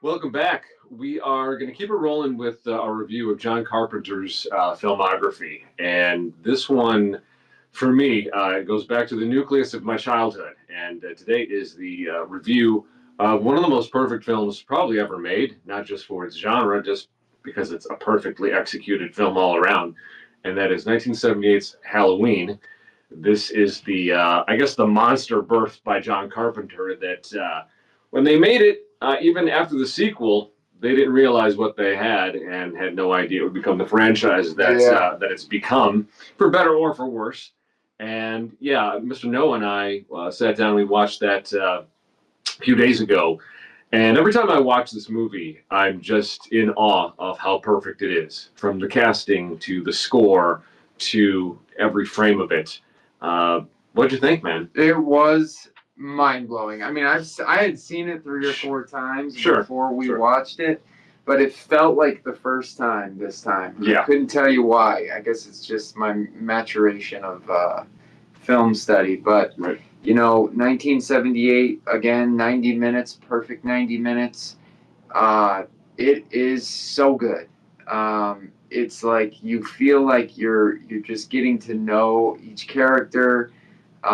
Welcome back. We are going to keep it rolling with our review of John Carpenter's filmography. And this one, for me, goes back to the nucleus of my childhood. And today is the review of one of the most perfect films probably ever made, not just for its genre, just because it's a perfectly executed film all around. And that is 1978's Halloween. This is I guess, the monster birthed by John Carpenter that when they made it, even after the sequel, they didn't realize what they had and had no idea it would become the franchise that it's become, for better or for worse. And yeah, Mr. Noah and I sat down and we watched that a few days ago. And every time I watch this movie, I'm just in awe of how perfect it is, from the casting to the score to every frame of it. What'd you think, man? It was mind blowing. I mean, I had seen it 3 or 4 times before we watched it, but it felt like the first time this time. Yeah. I couldn't tell you why. I guess it's just my maturation of film study. But, Right. 1978, again, 90 minutes, perfect 90 minutes. It is so good. It's like you feel like you're just getting to know each character.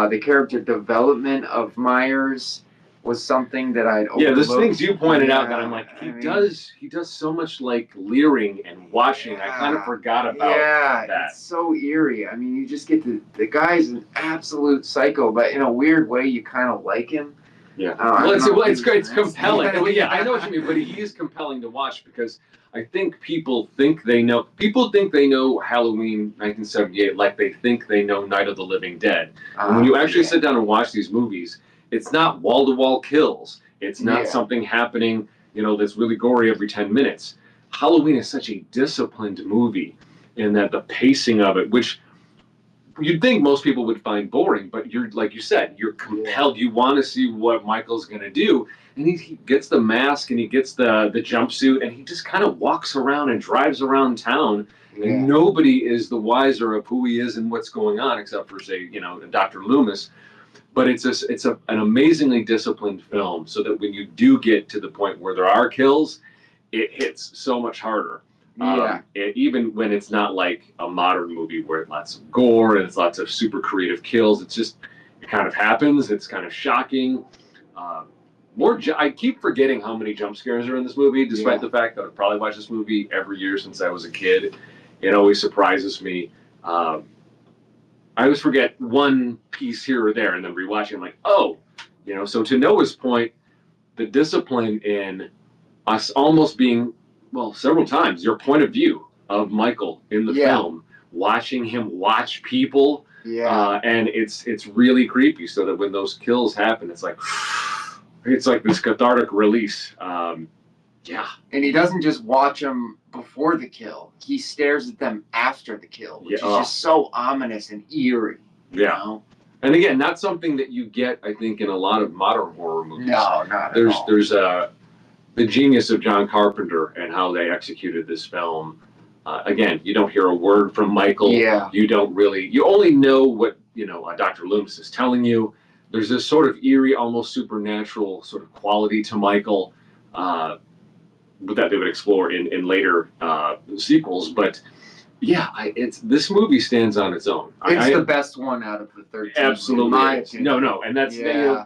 The character development of Myers was something that I'd overlooked. Yeah, there's things you pointed out that I'm like, he does so much like leering and watching. I kind of forgot about that. It's so eerie. I mean, you just get the guy's an absolute psycho, but in a weird way, you kind of like him. Yeah, it's great. It's compelling. Yeah, I know what you mean, but he is compelling to watch because I think people think they know. People think they know Halloween 1978 like they think they know Night of the Living Dead. And when you actually sit down and watch these movies, it's not wall-to-wall kills. It's not something happening, that's really gory every 10 minutes. Halloween is such a disciplined movie in that the pacing of it, which you'd think most people would find boring, but you're, like you said, you're compelled. You want to see what Michael's going to do. And he gets the mask and he gets the jumpsuit and he just kind of walks around and drives around town. And nobody is the wiser of who he is and what's going on, except for, say, Dr. Loomis. But it's an amazingly disciplined film, so that when you do get to the point where there are kills, it hits so much harder. Even when it's not like a modern movie where it's lots of gore and it's lots of super creative kills, it kind of happens. It's kind of shocking. I keep forgetting how many jump scares are in this movie, despite the fact that I've probably watched this movie every year since I was a kid. It always surprises me. I always forget one piece here or there, and then rewatching, I'm like, oh, So to Noah's point, the discipline in us almost being, well, several times, your point of view of Michael in the film, watching him watch people, and it's really creepy. So that when those kills happen, it's like this cathartic release. And he doesn't just watch them before the kill; he stares at them after the kill, which is just so ominous and eerie. You know? And again, not something that you get, I think, in a lot of modern horror movies. No, not at all. There's the genius of John Carpenter and how they executed this film. Again, you don't hear a word from Michael. You don't really. You only know what Dr. Loomis is telling you. There's this sort of eerie, almost supernatural sort of quality to Michael that they would explore in later sequels. But this movie stands on its own. It's the best one out of the 13. Absolutely, in my opinion. No, and that's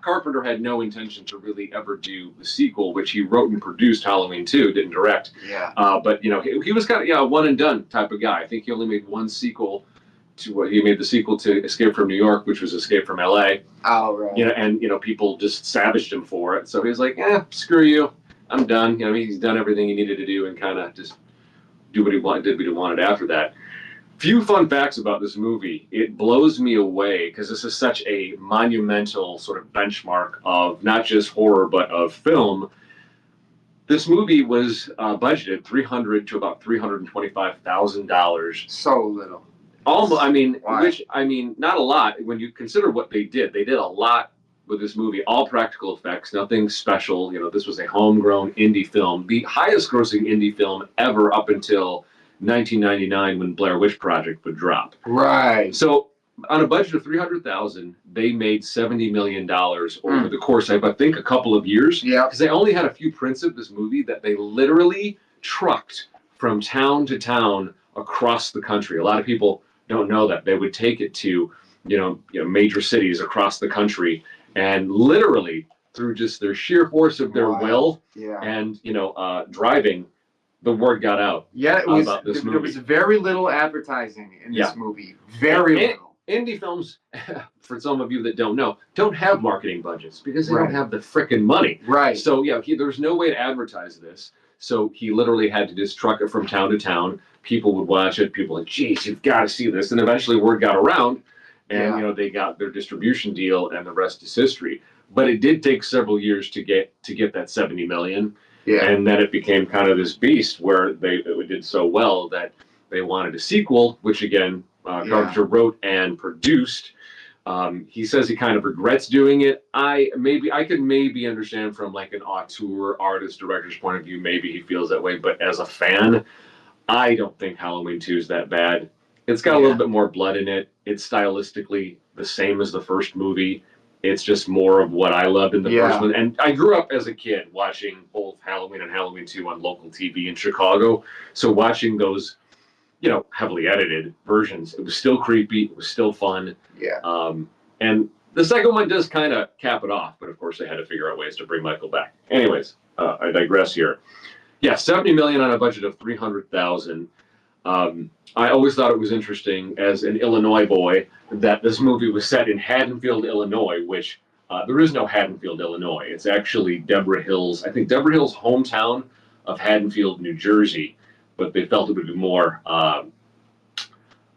Carpenter had no intention to really ever do the sequel, which he wrote and produced Halloween 2, didn't direct. But he was kind of a one and done type of guy. I think he only made one sequel to what he made the sequel to Escape from New York, which was Escape from L.A. Oh right. And people just savaged him for it. So he was like, screw you, I'm done. He's done everything he needed to do and kind of just did what he wanted after that. Few fun facts about this movie. It blows me away because this is such a monumental sort of benchmark of not just horror but of film. This movie was budgeted $300,000 to about $325,000. So little. Almost, not a lot when you consider what they did. They did a lot with this movie, all practical effects, nothing special. This was a homegrown indie film, the highest grossing indie film ever up until 1999 when Blair Witch Project would drop. Right. So on a budget of 300,000, they made $70 million over the course of, I think, a couple of years. Yeah. Because they only had a few prints of this movie that they literally trucked from town to town across the country. A lot of people don't know that. They would take it to, major cities across the country, and literally through just their sheer force of their will and driving, the word got out. Yeah, it was. About this movie. There was very little advertising in this movie. Very little. Indie films, for some of you that don't know, don't have marketing budgets because they don't have the frickin' money. Right. So there's no way to advertise this. So he literally had to just truck it from town to town. People would watch it. People were like, geez, you've got to see this. And eventually word got around, and they got their distribution deal, and the rest is history. But it did take several years to get that 70 million. Yeah. And then it became kind of this beast where it did so well that they wanted a sequel, which again, Carpenter wrote and produced. He says he kind of regrets doing it. I could maybe understand from like an auteur, artist, director's point of view, maybe he feels that way. But as a fan, I don't think Halloween 2 is that bad. It's got a little bit more blood in it. It's stylistically the same as the first movie. It's just more of what I loved in the first one. And I grew up as a kid watching both Halloween and Halloween 2 on local TV in Chicago. So watching those, heavily edited versions, it was still creepy. It was still fun. Yeah. And the second one does kind of cap it off. But of course, they had to figure out ways to bring Michael back. Anyways, I digress here. Yeah, 70 million on a budget of 300,000. I always thought it was interesting as an Illinois boy that this movie was set in Haddonfield, Illinois, which there is no Haddonfield, Illinois. It's actually Deborah Hill's hometown of Haddonfield, New Jersey, but they felt it would be more,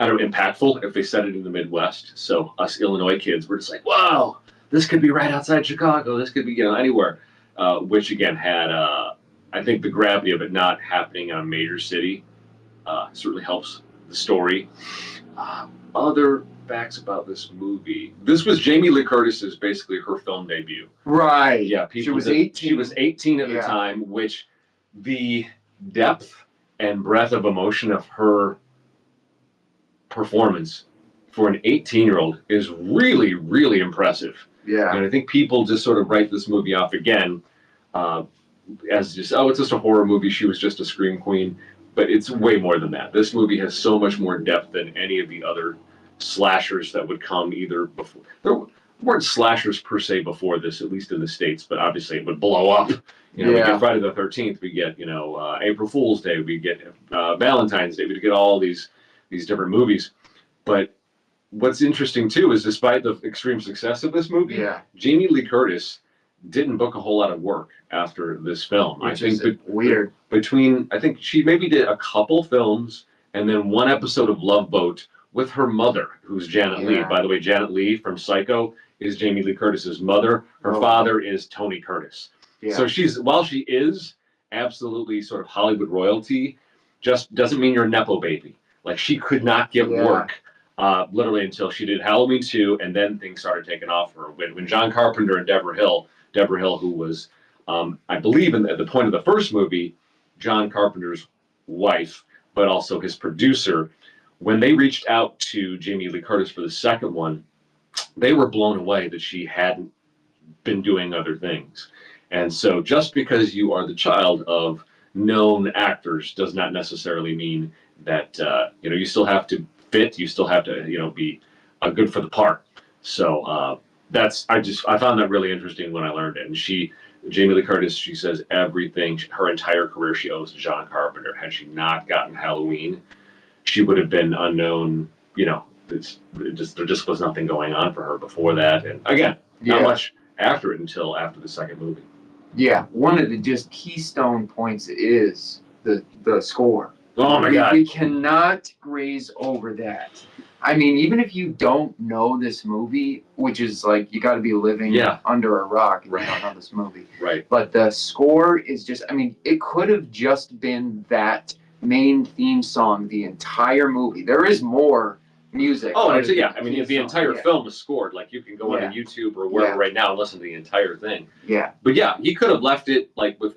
impactful if they set it in the Midwest. So us Illinois kids were just like, wow, this could be right outside Chicago. This could be anywhere, which again had, I think the gravity of it not happening in a major city certainly helps the story. Other facts about this movie. This was Jamie Lee Curtis's basically her film debut. Right. Yeah. She was 18. She was 18 at the time, which the depth and breadth of emotion of her performance for an 18-year-old is really, really impressive. Yeah. And I think people just sort of write this movie off again as just, it's just a horror movie. She was just a scream queen. But it's way more than that. This movie has so much more depth than any of the other slashers that would come either before. There weren't slashers per se before this, at least in the States, but obviously it would blow up. We get Friday the 13th, we get, April Fool's Day, we get Valentine's Day, we get all these different movies. But what's interesting too is despite the extreme success of this movie, Jamie Lee Curtis didn't book a whole lot of work after this film. Which I think weird. I think she maybe did a couple films and then one episode of Love Boat with her mother, who's Janet Leigh. By the way, Janet Leigh from Psycho is Jamie Lee Curtis's mother. Her father is Tony Curtis. Yeah. So while she is absolutely sort of Hollywood royalty, just doesn't mean you're a Nepo baby. Like she could not get work literally until she did Halloween 2, and then things started taking off for her. When John Carpenter and Deborah Hill, who was, I believe at the point of the first movie, John Carpenter's wife, but also his producer, when they reached out to Jamie Lee Curtis for the second one, they were blown away that she hadn't been doing other things. And so just because you are the child of known actors does not necessarily mean that, you still have to fit, you still have to, be good for the part. So I found that really interesting when I learned it. And Jamie Lee Curtis, she says everything, her entire career she owes to John Carpenter. Had she not gotten Halloween, she would have been unknown. There just was nothing going on for her before that. And again, not much after it until after the second movie. Yeah, one of the just keystone points is the score. Oh my God. We cannot graze over that. I mean, even if you don't know this movie, which is like you got to be living under a rock if you don't know this movie. Right. But the score is just, it could have just been that main theme song the entire movie. There is more music. Oh, the entire film is scored. Like you can go on YouTube or wherever right now and listen to the entire thing. Yeah. But he could have left it like with,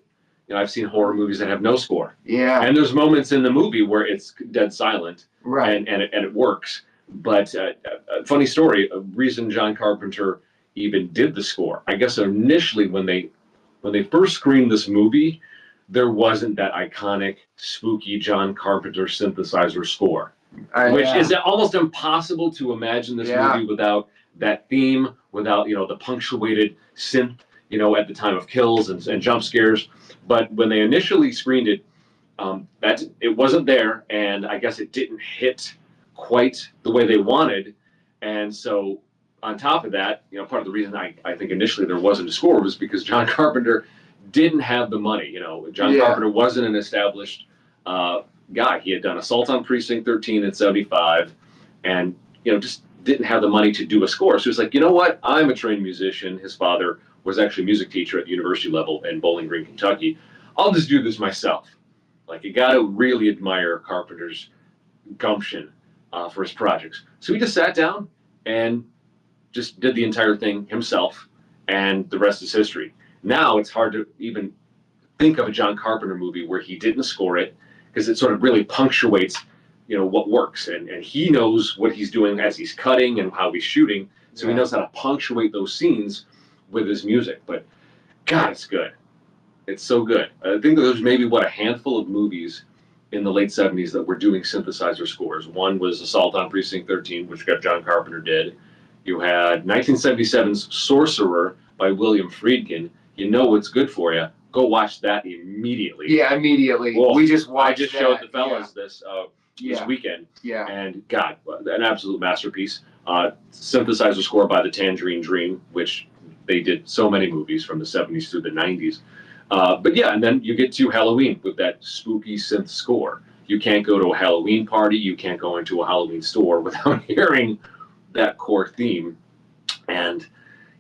I've seen horror movies that have no score. Yeah. And there's moments in the movie where it's dead silent. Right. And it works. But funny story, a reason John Carpenter even did the score. I guess initially when they first screened this movie, there wasn't that iconic, spooky John Carpenter synthesizer score, which is almost impossible to imagine this movie without that theme, without the punctuated synth, at the time of kills and jump scares. But when they initially screened it, it wasn't there, and I guess it didn't hit quite the way they wanted. And so on top of that, part of the reason I think initially there wasn't a score was because John Carpenter didn't have the money. John Carpenter wasn't an established guy. He had done Assault on Precinct 13 in '75, and just didn't have the money to do a score. So he was like, you know what? I'm a trained musician. His father was actually a music teacher at the university level in Bowling Green, Kentucky. I'll just do this myself. Like, you got to really admire Carpenter's gumption for his projects. So he just sat down and just did the entire thing himself, and the rest is history. Now it's hard to even think of a John Carpenter movie where he didn't score it, because it sort of really punctuates, what works, and he knows what he's doing as he's cutting and how he's shooting, so he knows how to punctuate those scenes with his music. But God, it's good. It's so good. I think that there's maybe a handful of movies in the late '70s that were doing synthesizer scores. One was Assault on Precinct 13, which John Carpenter did. You had 1977's Sorcerer by William Friedkin. You know what's good for you. Go watch that immediately. Yeah, immediately. Well, we just watched I just showed the fellas this weekend. Yeah. And God, an absolute masterpiece. Synthesizer score by the Tangerine Dream, which they did so many movies from the '70s through the '90s. But yeah, and then you get to Halloween with that spooky synth score. You can't go to a Halloween party, you can't go into a Halloween store without hearing that core theme. And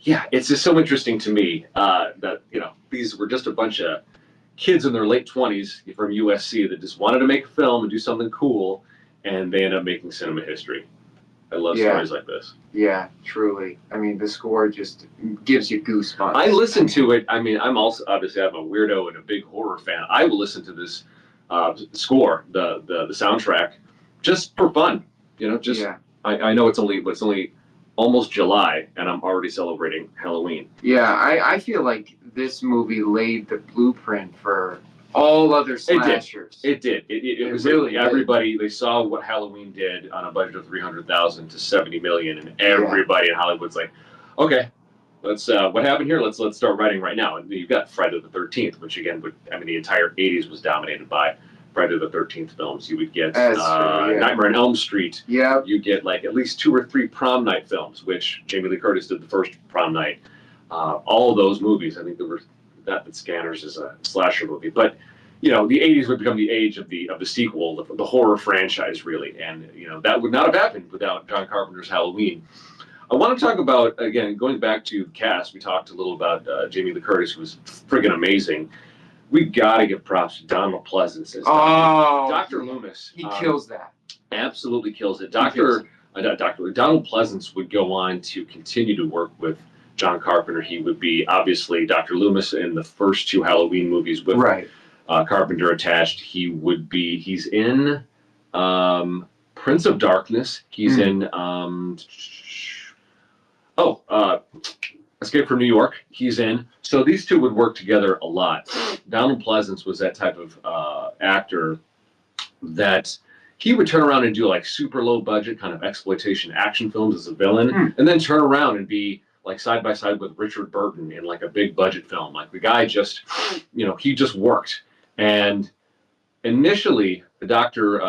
yeah, it's just so interesting to me that these were just a bunch of kids in their late 20s from USC that just wanted to make a film and do something cool, and they end up making cinema history. I love stories like this. Yeah, truly. I mean, the score just gives you goosebumps. I listen to it. I mean, I'm also, obviously, I'm a weirdo and a big horror fan. I will listen to this score, the soundtrack, just for fun. I know it's only almost July, and I'm already celebrating Halloween. Yeah, I feel like this movie laid the blueprint for all other slashers. It did. It was really everybody. They saw what Halloween did on a budget of $300,000 to $70 million, and everybody in Hollywood's like, okay, let's. What happened here? Let's start writing right now. And you've got Friday the 13th, which again, the entire '80s was dominated by Friday the 13th films. You would get Nightmare on Elm Street. Yeah. You get at least 2 or 3 prom night films, which Jamie Lee Curtis did the first prom night. All of those movies, I think there were. Not that Scanners is a slasher movie, but the '80s would become the age of the sequel, the horror franchise, really, and that would not have happened without John Carpenter's Halloween. I want to talk about, again, going back to the cast. We talked a little about Jamie Lee Curtis, who was friggin' amazing. We got to give props to Donald Pleasance as Dr. Loomis. He kills that. Absolutely kills it. Donald Pleasance would go on to continue to work with John Carpenter. He would be obviously Dr. Loomis in the first 2 Halloween movies with Carpenter attached. He's in Prince of Darkness. He's in Escape from New York. He's in. So these two would work together a lot. Donald Pleasance was that type of actor that he would turn around and do super low budget kind of exploitation action films as a villain, and then turn around and be side by side with Richard Burton in a big budget film. The guy just, he just worked. And initially, Dr.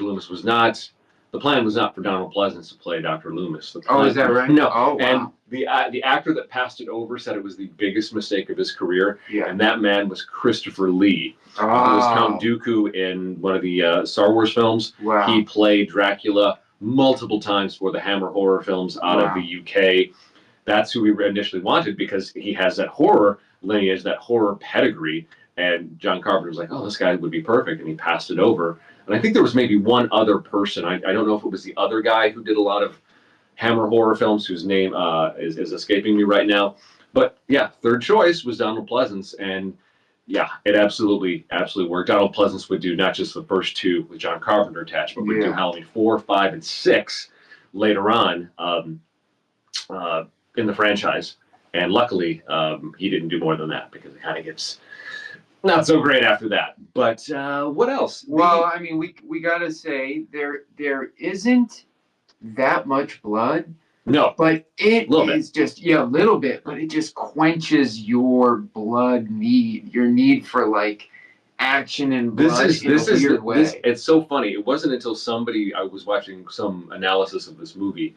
Loomis was not. The plan was not for Donald Pleasance to play Dr. Loomis. Is that right? No. Oh, wow. And the actor that passed it over said it was the biggest mistake of his career. Yeah. And that man was Christopher Lee. He was Count Dooku in one of the Star Wars films. Wow. He played Dracula multiple times for the Hammer horror films out of the UK. That's who we initially wanted because he has that horror lineage, that horror pedigree. And John Carpenter was like, oh, this guy would be perfect. And he passed it over. And I think there was maybe one other person. I don't know if it was the other guy who did a lot of Hammer horror films, whose name is escaping me right now. But yeah, third choice was Donald Pleasance. And yeah, it absolutely worked. Donald Pleasance would do not just the first 2 with John Carpenter attached, but would do Halloween 4, 5, and 6. later on in the franchise. And luckily, he didn't do more than that because it kind of gets not so great after that. But what else? Well, I mean, we gotta say there isn't that much blood. No, but it is bit. just a little bit, but it just quenches your blood need, your need for like action and blood in a weird way. It's so funny. It wasn't until I was watching some analysis of this movie,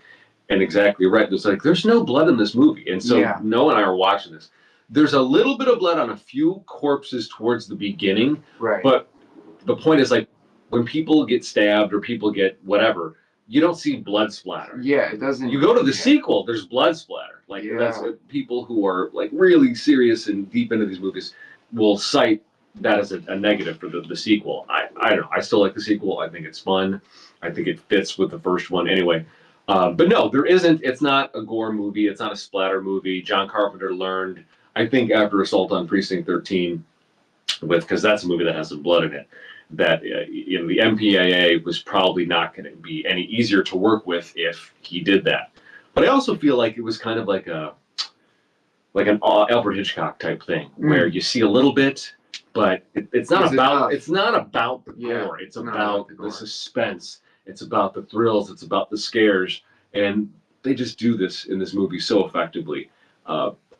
and exactly right. It's like there's no blood in this movie, and so Noah and I are watching this. There's a little bit of blood on a few corpses towards the beginning, right? But the point is, like, when people get stabbed or people get whatever, you don't see blood splatter. Yeah, it doesn't. You go to the sequel, there's blood splatter. Like that's people who are like really serious and deep into these movies will cite that as a negative for the sequel. I don't know. I still like the sequel. I think it's fun. I think it fits with the first one anyway. But no, there isn't. It's not a gore movie. It's not a splatter movie. John Carpenter learned, I think, after Assault on Precinct 13, because that's a movie that has some blood in it, that the MPAA was probably not going to be any easier to work with if he did that. But I also feel like it was kind of like an Alfred Hitchcock type thing, where you see a little bit, but it's not about the gore. It's about the suspense. It's about the thrills. It's about the scares, and they just do this in this movie so effectively.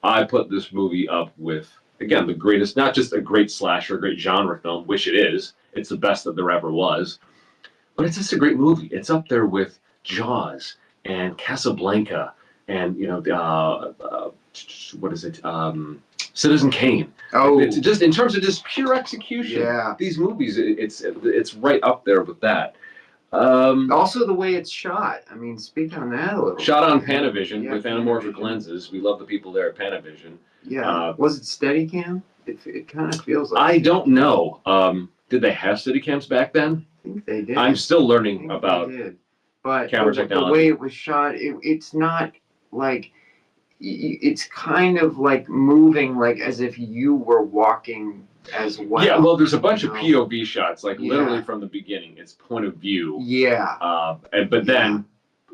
I put this movie up with, again, the greatest, not just a great slasher, a great genre film, which it is. It's the best that there ever was. But it's just a great movie. It's up there with Jaws and Casablanca and, what is it? Citizen Kane. Oh. It's just, in terms of just pure execution, these movies, it's right up there with that. Also the way it's shot. I mean, speak on that a little. Shot on Panavision with anamorphic lenses. We love the people there at Panavision. Yeah. Was it Steadicam? It kind of feels like. I don't know. Did they have Steadicams back then? I think they did. I'm still learning about camera technology. The way it was shot, it's not like, it's kind of like moving like as if you were walking as well. Yeah, well, there's a bunch of POV shots, like literally from the beginning. It's point of view. Yeah. But then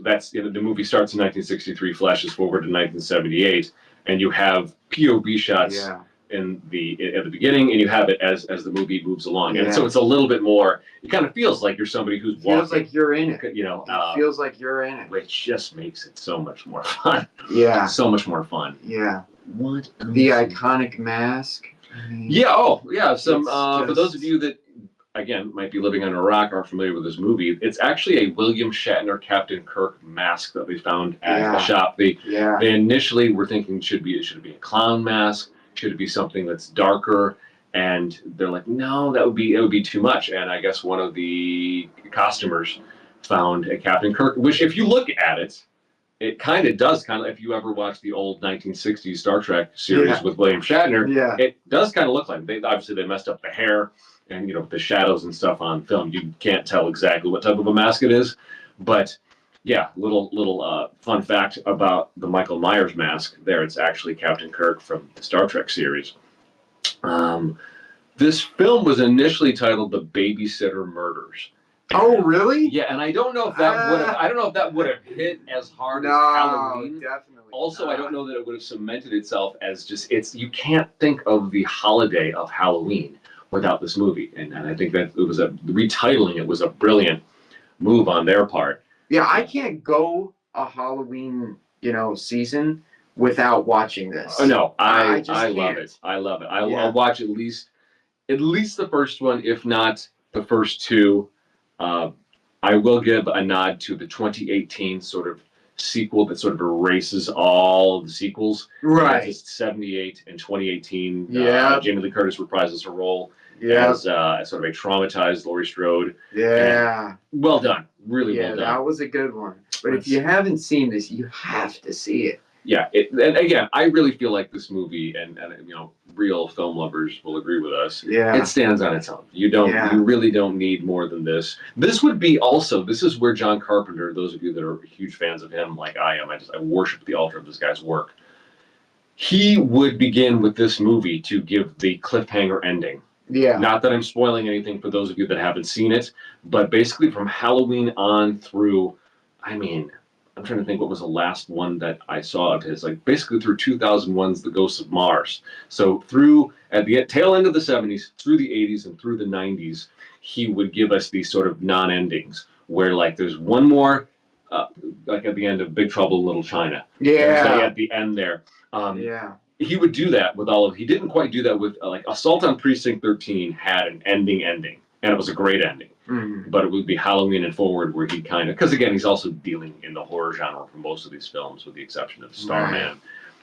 that's the movie starts in 1963, flashes forward to 1978, and you have POV shots at the beginning, and you have it as the movie moves along, and so it's a little bit more. It kind of feels like you're somebody who's walking. Feels like you're in it. It feels like you're in it, which just makes it so much more fun. Yeah. So much more fun. Yeah. What? The iconic mask. Some for those of you that again might be living under a rock, aren't familiar with this movie, it's actually a William Shatner Captain Kirk mask that they found at the shop. They initially were thinking should it be a clown mask, should it be something that's darker, and they're like, no, it would be too much. And I guess one of the costumers found a Captain Kirk, which if you look at it, it kind of does if you ever watch the old 1960s Star Trek series with William Shatner, it does kind of look like they messed up the hair and the shadows and stuff on film. You can't tell exactly what type of a mask it is, but little fun fact about the Michael Myers mask there. It's actually Captain Kirk from the Star Trek series. This film was initially titled The Babysitter Murders. Oh, really? Yeah, and I don't know if that would have hit as hard as Halloween. Definitely. Also, I don't know that it would have cemented itself as you can't think of the holiday of Halloween without this movie. And I think that retitling it was a brilliant move on their part. Yeah, I can't go a Halloween, season without watching this. Oh no, I love it. I love it. I'll watch at least the first one, if not the first two. I will give a nod to the 2018 sort of sequel that sort of erases all the sequels. Right. Just 78 and 2018. Jamie Lee Curtis reprises her role as sort of a traumatized Laurie Strode. Yeah. And well done. Really well done. Yeah, that was a good one. But if you haven't seen this, you have to see it. Yeah, and again, I really feel like this movie, and real film lovers will agree with us. Yeah, it stands on its own. You really don't need more than this. This is where John Carpenter, those of you that are huge fans of him, like I am, I worship the altar of this guy's work. He would begin with this movie to give the cliffhanger ending. Yeah. Not that I'm spoiling anything for those of you that haven't seen it, but basically from Halloween on through, I'm trying to think what was the last one that I saw of his. Like basically through 2001's The Ghosts of Mars. So through at the tail end of the 70s, through the 80s, and through the 90s, he would give us these sort of non-endings where like there's one more, like at the end of Big Trouble in Little China. There's like at the end there. Yeah. He would do that with all of. He didn't quite do that with like Assault on Precinct 13 had an ending, and it was a great ending. Mm-hmm. But it would be Halloween and forward where he kind of, because again, he's also dealing in the horror genre for most of these films, with the exception of Starman.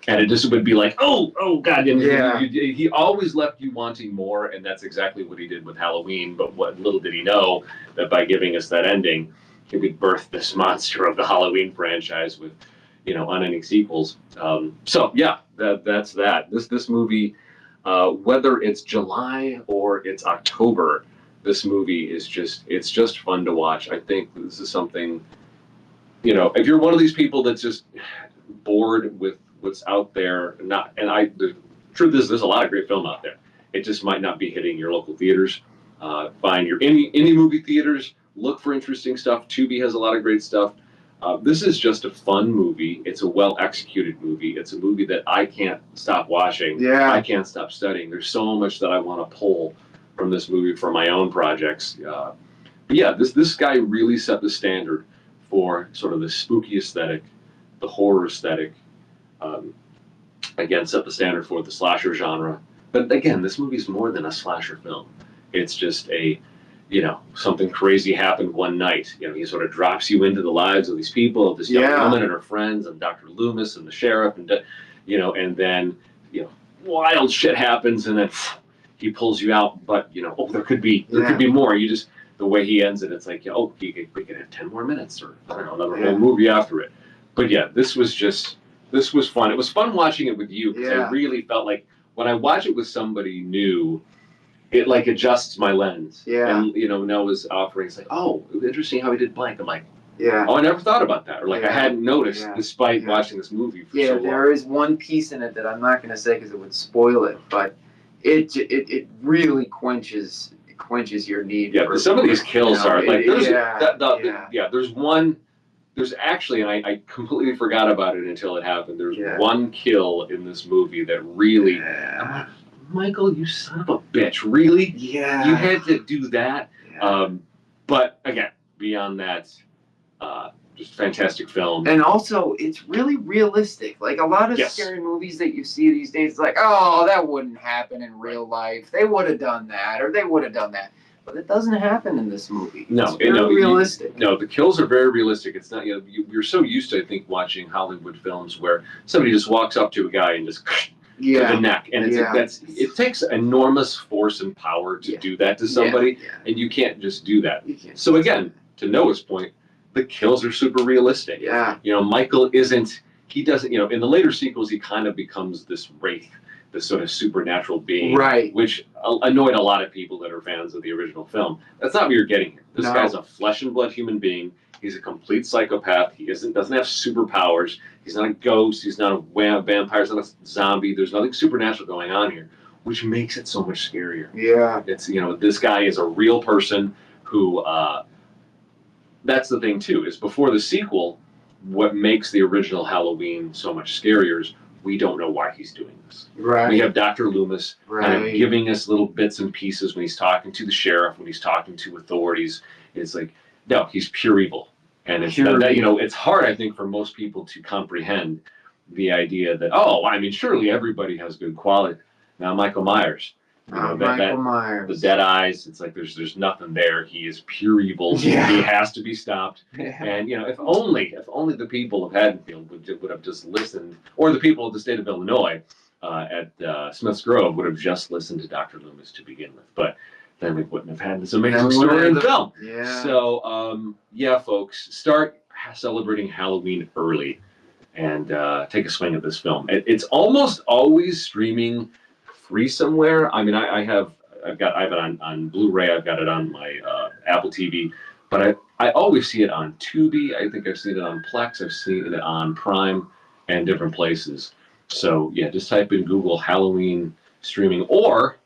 And it just would be like, oh God, and he always left you wanting more, and that's exactly what he did with Halloween. But what little did he know that by giving us that ending, he would birth this monster of the Halloween franchise with, unending sequels. So yeah, that's that. This movie, whether it's July or it's October. This movie is it's just fun to watch. I think this is something, if you're one of these people that's just bored with what's out there, the truth is there's a lot of great film out there. It just might not be hitting your local theaters. Find your indie movie theaters, look for interesting stuff. Tubi has a lot of great stuff. This is just a fun movie. It's a well-executed movie. It's a movie that I can't stop watching. Yeah. I can't stop studying. There's so much that I want to pull from this movie for my own projects. But yeah, this guy really set the standard for sort of the spooky aesthetic, the horror aesthetic. Again, set the standard for the slasher genre. But again, this movie's more than a slasher film. It's just something crazy happened one night. He sort of drops you into the lives of these people, of this young woman and her friends, and Dr. Loomis and the sheriff, and and then wild shit happens, and then he pulls you out, but there could be more. You just, the way he ends it, it's like, we could have 10 more minutes, or I don't know, another whole movie after it. But yeah, this was fun. It was fun watching it with you, because I really felt like when I watch it with somebody new, it like adjusts my lens. Yeah. And Noah's offering, it's like, oh, it was interesting how he did blank. I'm like, yeah. Oh, I never thought about that, or like I hadn't noticed, despite watching this movie for so long. There is one piece in it that I'm not going to say because it would spoil it, but it really quenches your need. Yeah, some of these kills are like there's one. There's actually, and I completely forgot about it until it happened. There's one kill in this movie that really. I'm like, Michael, you son of a bitch! Really? Yeah. You had to do that. Yeah. But again, beyond that. Just fantastic film. And also, it's really realistic. Like a lot of scary movies that you see these days, like, oh, that wouldn't happen in real life. They would have done that, or they would have done that. But it doesn't happen in this movie. No, it's very realistic. The kills are very realistic. It's not, you're so used to, I think, watching Hollywood films where somebody just walks up to a guy and just to the neck, and it takes enormous force and power to do that to somebody, and you can't just do that. So again, to Noah's point, the kills are super realistic. Yeah. Michael he doesn't, in the later sequels, he kind of becomes this wraith, this sort of supernatural being. Right. Which annoyed a lot of people that are fans of the original film. That's not what you're getting here. This guy's a flesh and blood human being. He's a complete psychopath. He doesn't have superpowers. He's not a ghost. He's not a vampire. He's not a zombie. There's nothing supernatural going on here, which makes it so much scarier. Yeah. It's, this guy is a real person who, that's the thing too, is before the sequel, what makes the original Halloween so much scarier is we don't know why he's doing this. Right. We have Dr. Loomis kind of giving us little bits and pieces when he's talking to the sheriff, when he's talking to authorities. It's like, no, he's pure evil. And it's it's hard, I think, for most people to comprehend the idea that, surely everybody has good quality. Now, Michael Myers. Michael Myers. The dead eyes, it's like there's nothing there. He is pure evil. Yeah. He has to be stopped. Yeah. And if only the people of Haddonfield would have just listened, or the people of the state of Illinois at Smith's Grove would have just listened to Dr. Loomis to begin with. But then we wouldn't have had this amazing story in film. Yeah. So folks, start celebrating Halloween early, and take a swing at this film. It's almost always streaming free somewhere. I have it on Blu-ray. I've got it on my Apple TV, but I always see it on Tubi. I think I've seen it on Plex. I've seen it on Prime and different places. So yeah, just type in Google Halloween streaming, or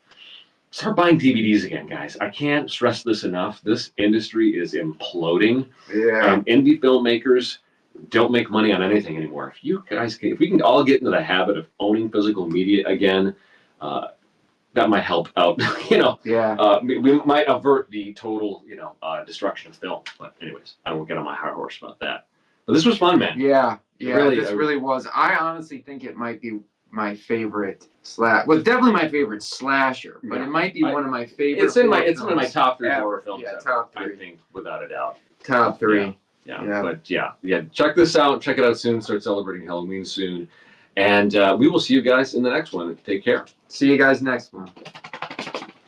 start buying DVDs again, guys. I can't stress this enough. This industry is imploding. Yeah. Indie filmmakers, don't make money on anything anymore. If you guys if we can all get into the habit of owning physical media again, that might help out. We might avert the total, destruction of film. But anyways, I won't get on my high horse about that. But this was fun, man. Yeah, Really, this really was. I honestly think it might be my favorite definitely my favorite slasher, but it might be one of my favorite. It's one of my top 3 horror films. Yeah, ever, top 3. I think, without a doubt. Top 3. Yeah. But yeah. Check this out. Check it out soon. Start celebrating Halloween soon, and we will see you guys in the next one. Take care. See you guys next one.